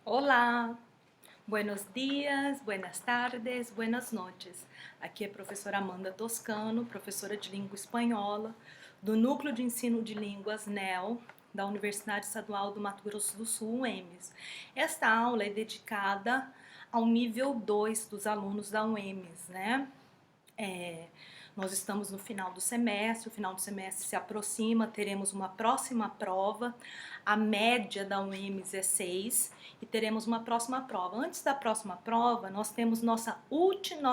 Olá, buenos dias, buenas tardes, buenas noches. Aqui é a professora Amanda Toscano, professora de língua espanhola, do Núcleo de Ensino de Línguas NEL, da Universidade Estadual do Mato Grosso do Sul, UEMS. Esta aula é dedicada ao nível 2 dos alunos da UEMS, né? Nós estamos no final do semestre, o final do semestre se aproxima, teremos uma próxima prova, a média da UEMS é 6 e teremos uma próxima prova. Antes da próxima prova, nós temos nossa última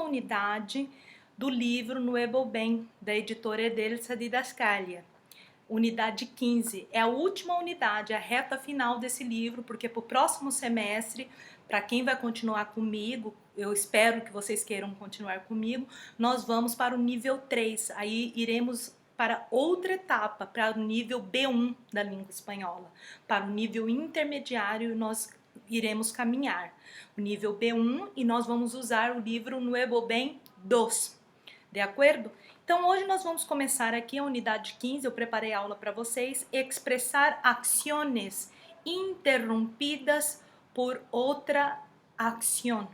unidade do livro Nuevo Bem, da editora Edelsa Didascalia. Unidade 15, é a última unidade, a reta final desse livro, porque para o próximo semestre, para quem vai continuar comigo, eu espero que vocês queiram continuar comigo, nós vamos para o nível 3, aí iremos para outra etapa, para o nível B1 da língua espanhola, para o nível intermediário nós iremos caminhar, o nível B1 e nós vamos usar o livro Nuevo Bem 2, de acordo? Então hoje nós vamos começar aqui a unidade 15, eu preparei a aula para vocês, expressar acciones interrompidas por outra acción.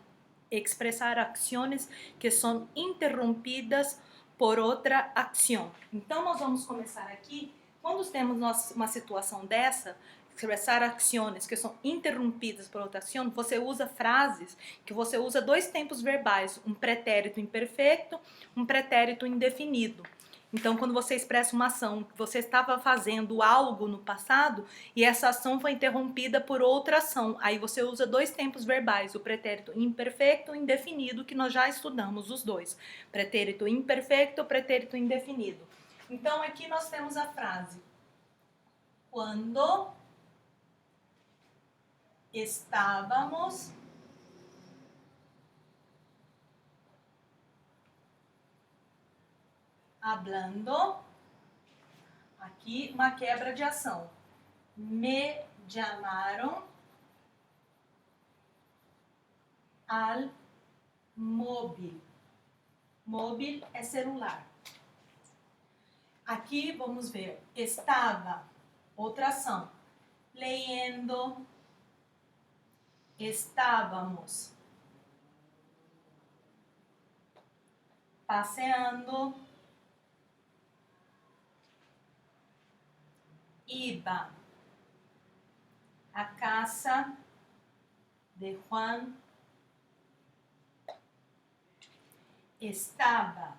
Expressar acciones que são interrompidas por outra acción. Então nós vamos começar aqui, quando temos uma situação dessa, expressar acciones que são interrompidas por outra ação, você usa frases que você usa dois tempos verbais, um pretérito imperfeito, um pretérito indefinido. Então, quando você expressa uma ação, que você estava fazendo algo no passado e essa ação foi interrompida por outra ação, aí você usa dois tempos verbais, o pretérito imperfeito e indefinido, que nós já estudamos os dois. Pretérito imperfeito, pretérito indefinido. Então, aqui nós temos a frase: quando estávamos hablando, aqui uma quebra de ação. Me llamaron al móvil. Móvil é celular. Aqui vamos ver, estava, outra ação. Leyendo, estávamos paseando, iba a casa de Juan, estava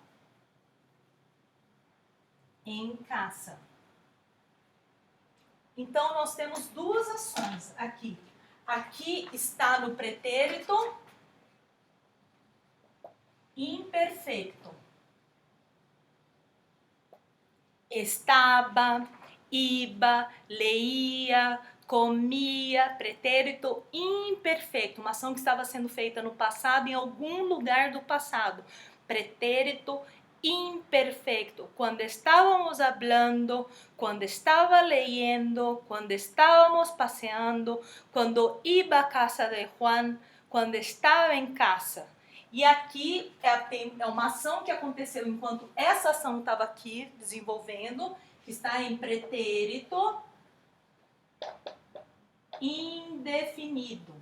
em casa. Então nós temos duas ações aqui. Aqui está no pretérito imperfeito. Estava, iba, leía, comia, pretérito imperfeito, uma ação que estava sendo feita no passado, em algum lugar do passado. Pretérito imperfeito, quando estávamos hablando, quando estava leyendo, quando estávamos paseando, quando iba a casa de Juan, quando estava em casa. E aqui é uma ação que aconteceu enquanto essa ação estava aqui desenvolvendo, que está em pretérito indefinido.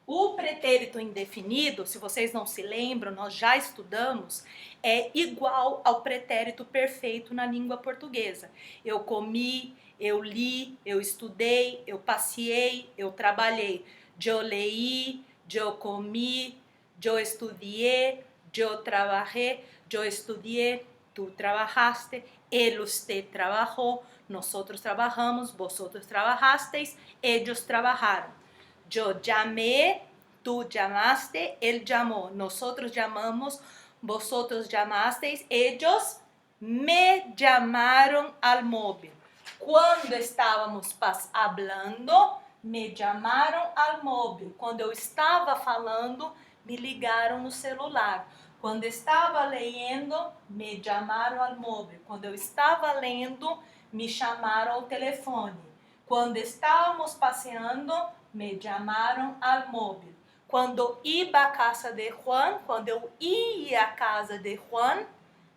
O pretérito indefinido, se vocês não se lembram, nós já estudamos, é igual ao pretérito perfeito na língua portuguesa. Eu comi, eu li, eu estudei, eu passeei, eu trabalhei. Eu leí, eu comi, eu estudei, eu trabalhei, eu estudei, tu trabajaste, ele, usted trabajó, nosotros trabajamos, vosotros trabajasteis, ellos trabajaron. Yo llamé, tú llamaste, él llamó, nosotros llamamos, vosotros llamasteis, ellos me llamaron al móvil. Quando estávamos hablando, me llamaron al móvil. Quando eu estava falando, me ligaram no celular. Quando estava lendo, me chamaram al móvil. Quando eu estava lendo, me chamaram ao telefone. Quando estávamos passeando, me chamaram al móvil. Quando iba a casa de Juan, quando eu ia à casa de Juan,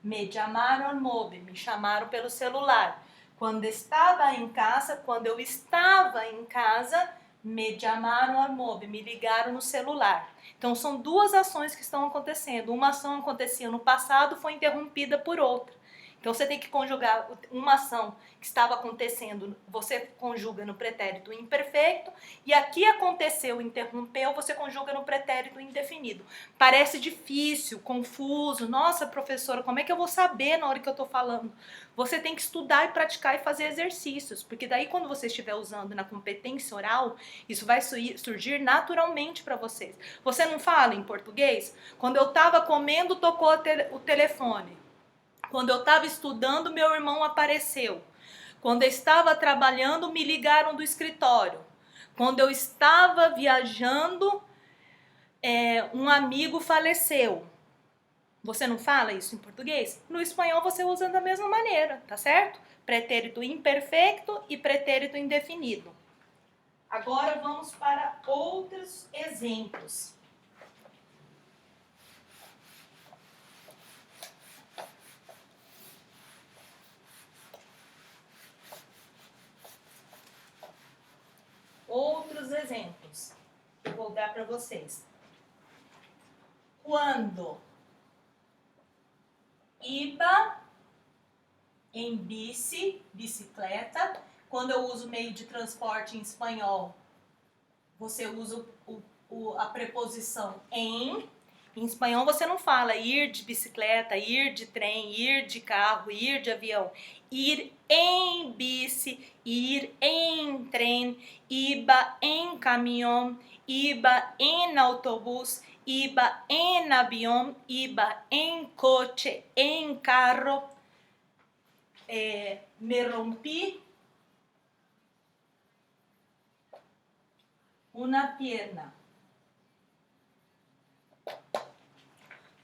me chamaram al móvil, me chamaram pelo celular. Quando estava em casa, quando eu estava em casa, me chamaram al móvel, me ligaram no celular. Então são duas ações que estão acontecendo. Uma ação acontecia no passado, foi interrompida por outra. Então você tem que conjugar uma ação que estava acontecendo, você conjuga no pretérito imperfeito, e aqui aconteceu, interrompeu, você conjuga no pretérito indefinido. Parece difícil, confuso. Nossa, professora, como é que eu vou saber na hora que eu estou falando? Você tem que estudar e praticar e fazer exercícios, porque daí quando você estiver usando na competência oral, isso vai surgir naturalmente para vocês. Você não fala em português? Quando eu estava comendo, tocou o telefone. Quando eu estava estudando, meu irmão apareceu. Quando eu estava trabalhando, me ligaram do escritório. Quando eu estava viajando, um amigo faleceu. Você não fala isso em português? No espanhol você usa da mesma maneira, tá certo? Pretérito imperfeito e pretérito indefinido. Agora vamos para outros exemplos. Outros exemplos que eu vou dar para vocês. Quando iba em bicicleta. Quando eu uso meio de transporte em espanhol, você usa a preposição em. Em espanhol você não fala ir de bicicleta, ir de trem, ir de carro, ir de avião. Ir em bici, ir em trem, iba em caminhão, iba em autobús, iba en avião, iba em coche, em carro. Me rompí una pierna.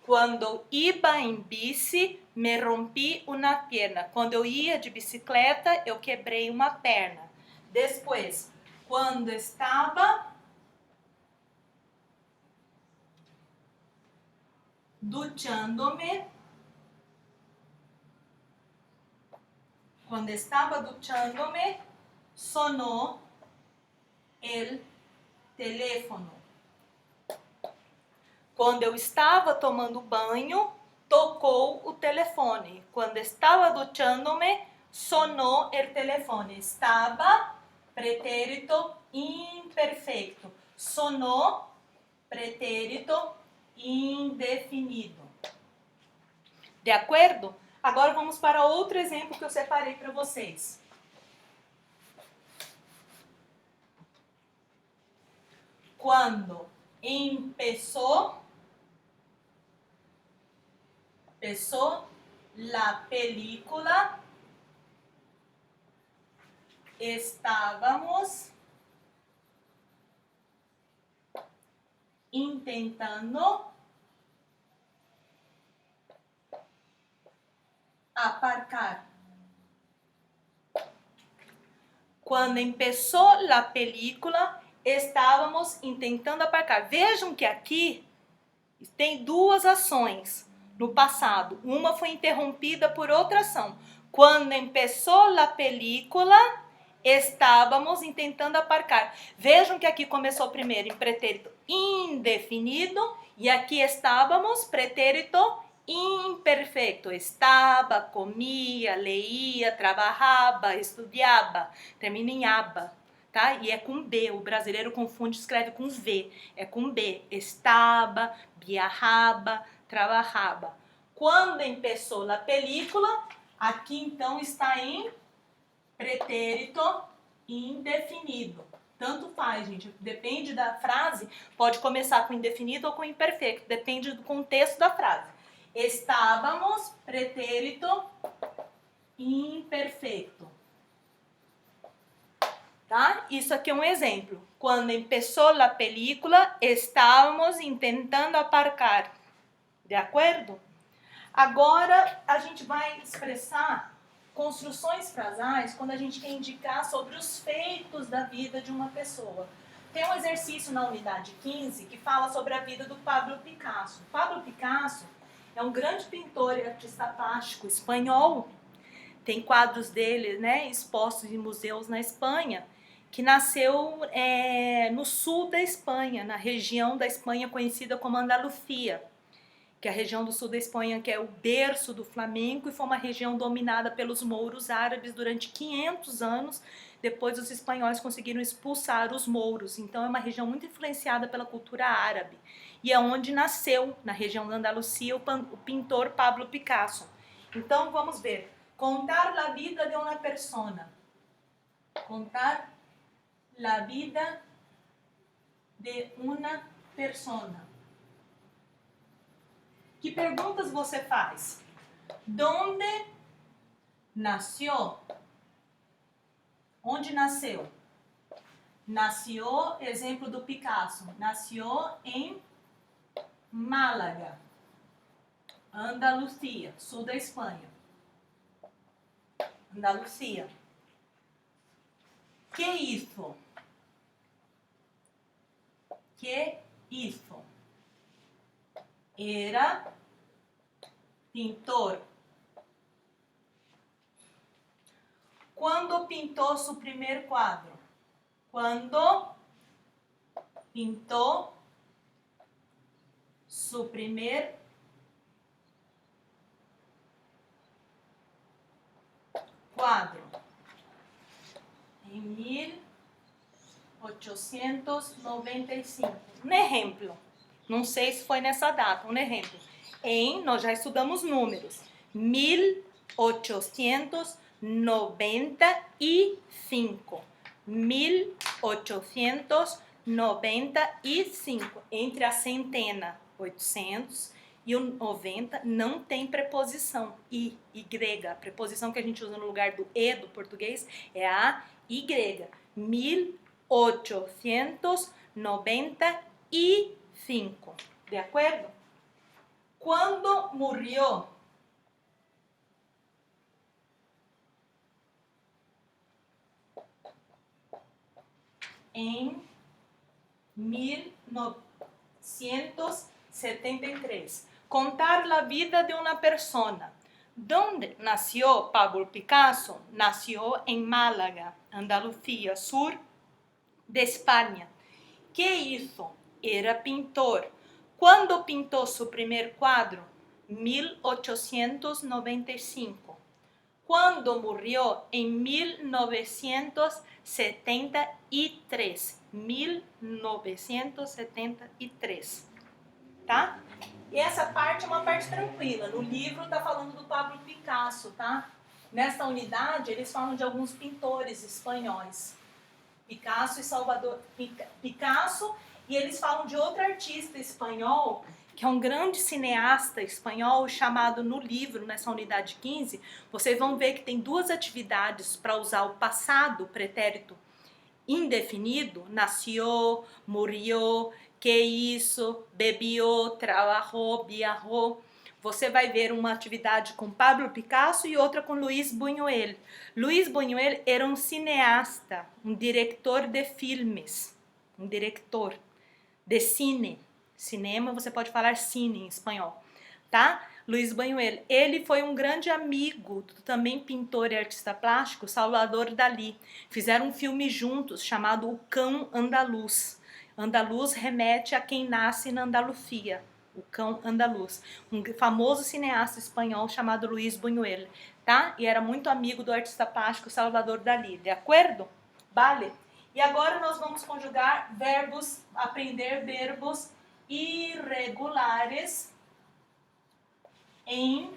Quando iba em bici, me rompi una pierna. Quando eu ia de bicicleta, eu quebrei uma perna. Depois, quando estava duchándome, sonó el teléfono. Quando eu estava tomando banho, tocou o telefone. Quando estava duchándome, sonó el telefone. Estava, pretérito imperfeito. Sonó, pretérito indefinido. De acordo? Agora vamos para outro exemplo que eu separei para vocês. Quando empezó la película, estávamos intentando aparcar. Quando empezó la película, estávamos intentando aparcar. Vejam que aqui tem duas ações no passado. Uma foi interrompida por outra ação. Quando empezó la película, estávamos intentando aparcar. Vejam que aqui começou primeiro em pretérito indefinido e aqui estávamos pretérito imperfeito. Estava, comia, leía, trabalhava, estudava. Termina em aba, tá? E é com B. O brasileiro confunde, escreve com V. É com B. Estava, viajava, trabalhava. Quando empezou a película, aqui então está em pretérito indefinido. Tanto faz, gente. Depende da frase, pode começar com indefinido ou com imperfeito. Depende do contexto da frase. Estávamos, pretérito imperfeito. Tá? Isso aqui é um exemplo. Quando empezó a película, estávamos tentando aparcar. De acordo? Agora, a gente vai expressar construções frasais quando a gente quer indicar sobre os feitos da vida de uma pessoa. Tem um exercício na unidade 15 que fala sobre a vida do Pablo Picasso. Pablo Picasso é um grande pintor e artista plástico espanhol. tem quadros dele, né, expostos em museus na Espanha, que nasceu no sul da Espanha, na região da Espanha conhecida como Andaluzia, que é a região do sul da Espanha, que é o berço do flamenco, e foi uma região dominada pelos mouros árabes durante 500 anos. Depois os espanhóis conseguiram expulsar os mouros. Então é uma região muito influenciada pela cultura árabe. E é onde nasceu, na região da Andaluzia, o pintor Pablo Picasso. Então vamos ver. Contar a vida de uma persona. Contar a vida de uma persona. Que perguntas você faz? Donde nació? Onde nasceu? Nasceu, exemplo do Picasso, nasceu em Málaga, Andaluzia, sul da Espanha. Andaluzia. Que isso? Que isso? Era pintor. Quando pintou seu primeiro quadro? Quando pintou seu primeiro quadro? Em 1895. Um exemplo. Não sei se foi nessa data, um exemplo. Nós já estudamos números. 1895. 1895. Entre a centena, 800, e o 90 não tem preposição. Y. A preposição que a gente usa no lugar do E do português é a Y. 1895. De acordo? Quando morreu? Em 1973. Contar a vida de uma persona. ¿Dónde nació Pablo Picasso? Nació en Málaga, Andalucía, sur de Espanha. ¿Qué hizo? Era pintor. ¿Cuándo pintó su primer cuadro? 1895. ¿Cuándo murió? En 1973. 1973. Tá? E essa parte é uma parte tranquila. No livro está falando do Pablo Picasso, tá? Nesta unidade, eles falam de alguns pintores espanhóis. Picasso e Salvador Picasso, e eles falam de outro artista espanhol, que é um grande cineasta espanhol, chamado no livro, nessa unidade 15, vocês vão ver que tem duas atividades para usar o passado pretérito indefinido, nació, murió, que hizo, bebió, trabajó, viajó. Você vai ver uma atividade com Pablo Picasso e outra com Luis Buñuel. Luis Buñuel era um cineasta, um diretor de filmes, um diretor de cine. Cinema, você pode falar cine em espanhol, tá? Luis Buñuel, ele foi um grande amigo do também pintor e artista plástico Salvador Dalí. Fizeram um filme juntos chamado O Cão Andaluz. Andaluz remete a quem nasce na Andaluzia. O Cão Andaluz, um famoso cineasta espanhol chamado Luis Buñuel, tá? E era muito amigo do artista plástico Salvador Dalí, de acordo? Vale? E agora nós vamos conjugar verbos, aprender verbos irregulares em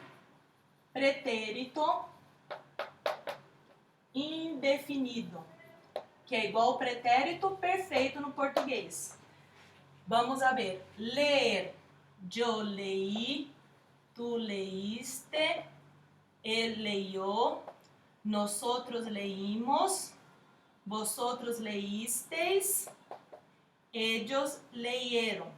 pretérito indefinido, que é igual ao pretérito perfeito no português. Vamos a ver. Ler. Yo leí, tú leíste, él leyó, nosotros leímos, vosotros leísteis, ellos leyeron.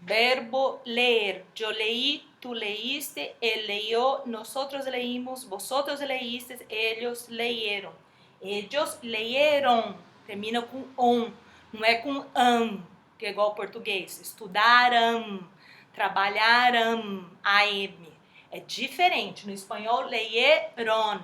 Verbo leer. Yo leí, tú leíste, él leyó, nosotros leímos, vosotros leísteis, ellos leyeron. Ellos leyeron. Termina com on, não é com que é igual ao português. Estudaram, trabalharam, AM. É diferente. No espanhol, leyeron.